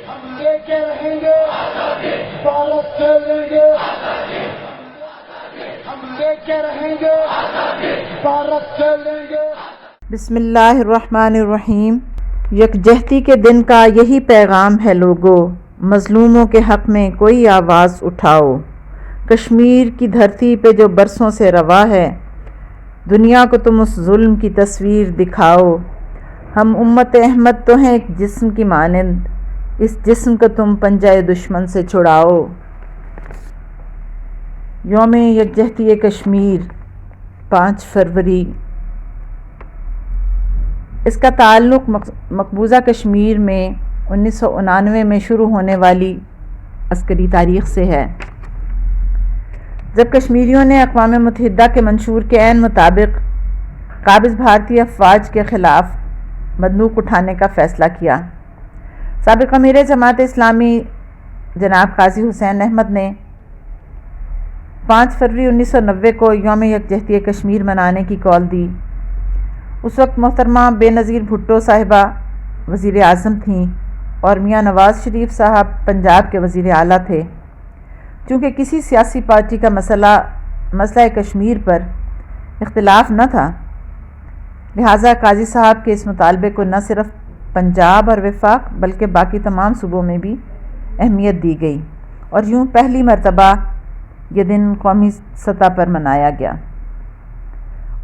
ہم لے کے رہیں گے بھارت سے لیں گے ہم لے کے رہیں گے بھارت سے لیں گے. بسم اللہ الرحمن الرحیم. یکجہتی کے دن کا یہی پیغام ہے لوگو، مظلوموں کے حق میں کوئی آواز اٹھاؤ. کشمیر کی دھرتی پہ جو برسوں سے روا ہے، دنیا کو تم اس ظلم کی تصویر دکھاؤ. ہم امت احمد تو ہیں ایک جسم کی مانند، اس جسم کو تم پنجہ دشمن سے چھڑاؤ. یوم یکجہتی کشمیر 5 فروری. اس کا تعلق مقبوضہ کشمیر میں 1999 میں شروع ہونے والی عسکری تاریخ سے ہے، جب کشمیریوں نے اقوام متحدہ کے منشور کے عین مطابق قابض بھارتی افواج کے خلاف بندوق اٹھانے کا فیصلہ کیا. سابق امیر جماعت اسلامی جناب قاضی حسین احمد نے 5 فروری 1990 کو یوم یکجہتی کشمیر منانے کی کال دی. اس وقت محترمہ بے نظیر بھٹو صاحبہ وزیر اعظم تھیں اور میاں نواز شریف صاحب پنجاب کے وزیر اعلیٰ تھے. چونکہ کسی سیاسی پارٹی کا مسئلہ کشمیر پر اختلاف نہ تھا، لہٰذا قاضی صاحب کے اس مطالبے کو نہ صرف پنجاب اور وفاق بلکہ باقی تمام صوبوں میں بھی اہمیت دی گئی، اور یوں پہلی مرتبہ یہ دن قومی سطح پر منایا گیا،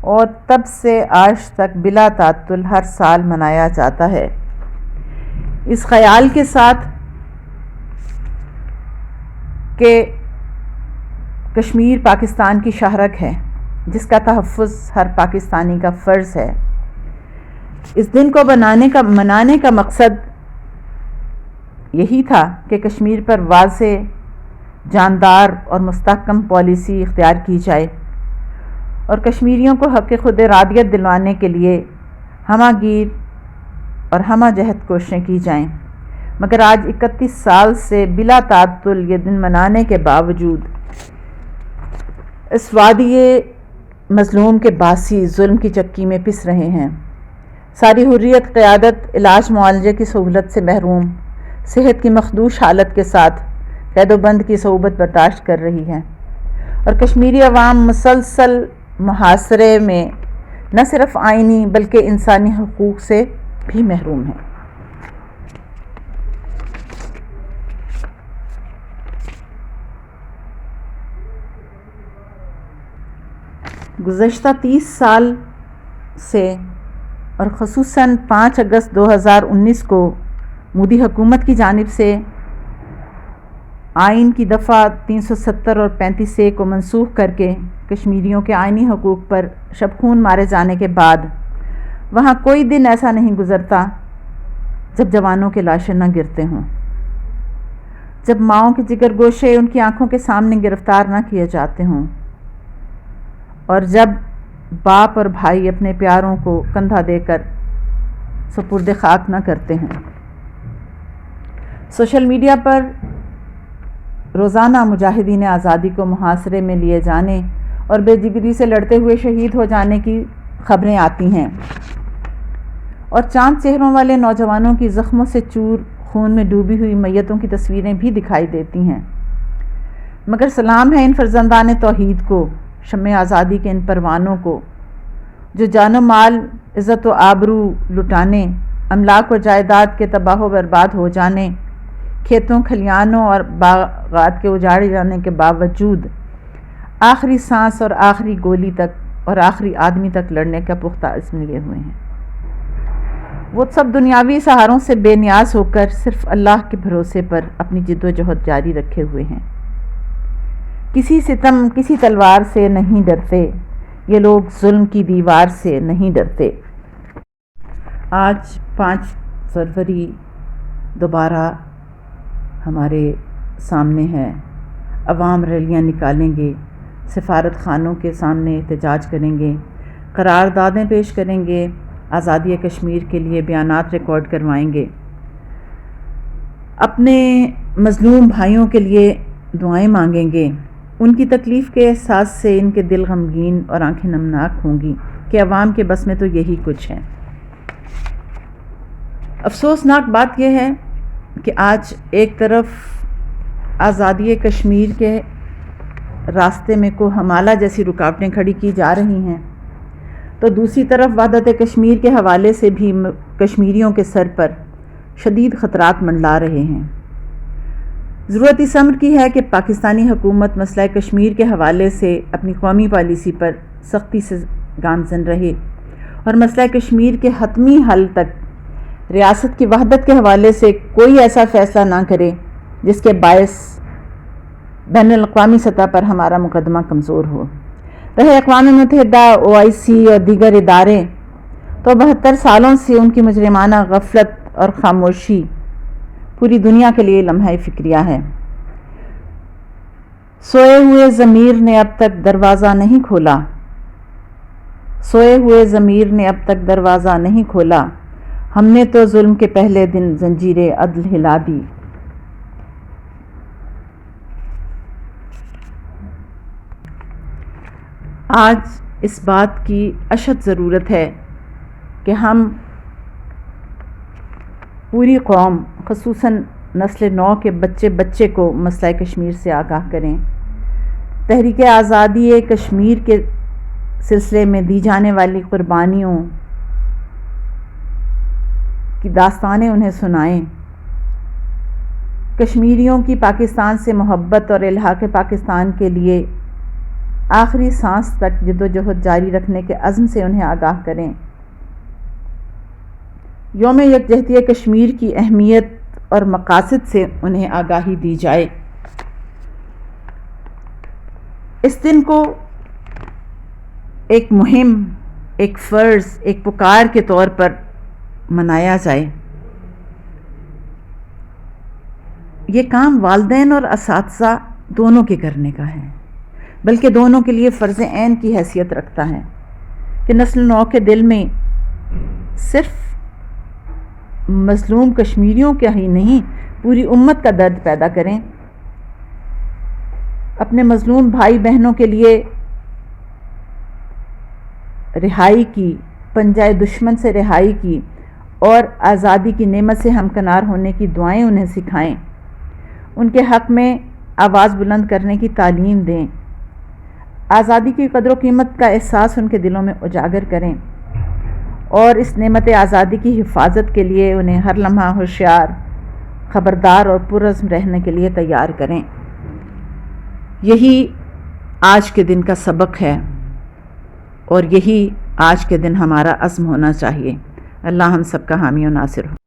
اور تب سے آج تک بلا تعطل ہر سال منایا جاتا ہے، اس خیال کے ساتھ کہ کشمیر پاکستان کی شاہرگ ہے جس کا تحفظ ہر پاکستانی کا فرض ہے. اس دن کو منانے کا مقصد یہی تھا کہ کشمیر پر واضح، جاندار اور مستحکم پالیسی اختیار کی جائے اور کشمیریوں کو حق خود ارادیت دلوانے کے لیے ہمہ گیر اور ہمہ جہد کوششیں کی جائیں. مگر آج 31 سال سے بلا تعطل یہ دن منانے کے باوجود اس وادی مظلوم کے باسی ظلم کی چکی میں پس رہے ہیں. ساری حریت، قیادت، علاج معالجے کی سہولت سے محروم، صحت کی مخدوش حالت کے ساتھ قید و بند کی صعوبت برداشت کر رہی ہے، اور کشمیری عوام مسلسل محاصرے میں نہ صرف آئینی بلکہ انسانی حقوق سے بھی محروم ہے. گزشتہ 30 سال سے اور خصوصاً 5 اگست 2019 کو مودی حکومت کی جانب سے آئین کی دفعہ 370 اور 35A کو منسوخ کر کے کشمیریوں کے آئینی حقوق پر شب خون مارے جانے کے بعد وہاں کوئی دن ایسا نہیں گزرتا جب جوانوں کے لاشیں نہ گرتے ہوں، جب ماؤں کے جگر گوشے ان کی آنکھوں کے سامنے گرفتار نہ کیے جاتے ہوں، اور جب باپ اور بھائی اپنے پیاروں کو کندھا دے کر سپرد خاک نہ کرتے ہیں. سوشل میڈیا پر روزانہ مجاہدین آزادی کو محاصرے میں لیے جانے اور بے جگری سے لڑتے ہوئے شہید ہو جانے کی خبریں آتی ہیں، اور چاند چہروں والے نوجوانوں کی زخموں سے چور خون میں ڈوبی ہوئی میتوں کی تصویریں بھی دکھائی دیتی ہیں. مگر سلام ہے ان فرزندان توحید کو، شمع آزادی کے ان پروانوں کو، جو جان و مال، عزت و آبرو لٹانے، املاک و جائیداد کے تباہ و برباد ہو جانے، کھیتوں کھلیانوں اور باغات کے اجاڑے جانے کے باوجود آخری سانس اور آخری گولی تک اور آخری آدمی تک لڑنے کا پختہ عزم لیے ہوئے ہیں. وہ سب دنیاوی سہاروں سے بے نیاز ہو کر صرف اللہ کے بھروسے پر اپنی جد و جہد جاری رکھے ہوئے ہیں. کسی ستم، کسی تلوار سے نہیں ڈرتے، یہ لوگ ظلم کی دیوار سے نہیں ڈرتے. آج 5 فروری دوبارہ ہمارے سامنے ہے. عوام ریلیاں نکالیں گے، سفارت خانوں کے سامنے احتجاج کریں گے، قراردادیں پیش کریں گے، آزادی کشمیر کے لیے بیانات ریکارڈ کروائیں گے، اپنے مظلوم بھائیوں کے لیے دعائیں مانگیں گے. ان کی تکلیف کے احساس سے ان کے دل غمگین اور آنکھیں نمناک ہوں گی کہ عوام کے بس میں تو یہی کچھ ہے. افسوسناک بات یہ ہے کہ آج ایک طرف آزادی کشمیر کے راستے میں کو ہمالہ جیسی رکاوٹیں کھڑی کی جا رہی ہیں، تو دوسری طرف وحدت کشمیر کے حوالے سے بھی کشمیریوں کے سر پر شدید خطرات منڈلا رہے ہیں۔ ضرورت اس امر کی ہے کہ پاکستانی حکومت مسئلہ کشمیر کے حوالے سے اپنی قومی پالیسی پر سختی سے گامزن رہے اور مسئلہ کشمیر کے حتمی حل تک ریاست کی وحدت کے حوالے سے کوئی ایسا فیصلہ نہ کرے جس کے باعث بین الاقوامی سطح پر ہمارا مقدمہ کمزور ہو۔ رہے اقوام متحدہ، OIC اور دیگر ادارے تو 72 سالوں سے ان کی مجرمانہ غفلت اور خاموشی پوری دنیا کے لیے لمحہ فکریہ ہے۔ سوئے ہوئے ضمیر نے اب تک دروازہ نہیں کھولا، سوئے ہوئے ضمیر نے اب تک دروازہ نہیں کھولا، ہم نے تو ظلم کے پہلے دن زنجیر عدل ہلا دی۔ آج اس بات کی اشد ضرورت ہے کہ ہم پوری قوم، خصوصاً نسل نو کے بچے کو مسئلہ کشمیر سے آگاہ کریں۔ تحریک آزادی کشمیر کے سلسلے میں دی جانے والی قربانیوں کی داستانیں انہیں سنائیں۔ کشمیریوں کی پاکستان سے محبت اور الحاق پاکستان کے لیے آخری سانس تک جدوجہد جاری رکھنے کے عزم سے انہیں آگاہ کریں۔ یوم یکجہتی کشمیر کی اہمیت اور مقاصد سے انہیں آگاہی دی جائے۔ اس دن کو ایک مہم، ایک فرض، ایک پکار کے طور پر منایا جائے۔ یہ کام والدین اور اساتذہ دونوں کے کرنے کا ہے، بلکہ دونوں کے لیے فرض عین کی حیثیت رکھتا ہے کہ نسل نو کے دل میں صرف مظلوم کشمیریوں کا ہی نہیں، پوری امت کا درد پیدا کریں، اپنے مظلوم بھائی بہنوں کے لیے رہائی کی، پنجہ دشمن سے رہائی کی اور آزادی کی نعمت سے ہمکنار ہونے کی دعائیں انہیں سکھائیں، ان کے حق میں آواز بلند کرنے کی تعلیم دیں، آزادی کی قدر و قیمت کا احساس ان کے دلوں میں اجاگر کریں اور اس نعمت آزادی کی حفاظت کے لیے انہیں ہر لمحہ ہوشیار، خبردار اور پرعزم رہنے کے لیے تیار کریں۔ یہی آج کے دن کا سبق ہے اور یہی آج کے دن ہمارا عزم ہونا چاہیے۔ اللہ ہم سب کا حامی و ناصر ہو۔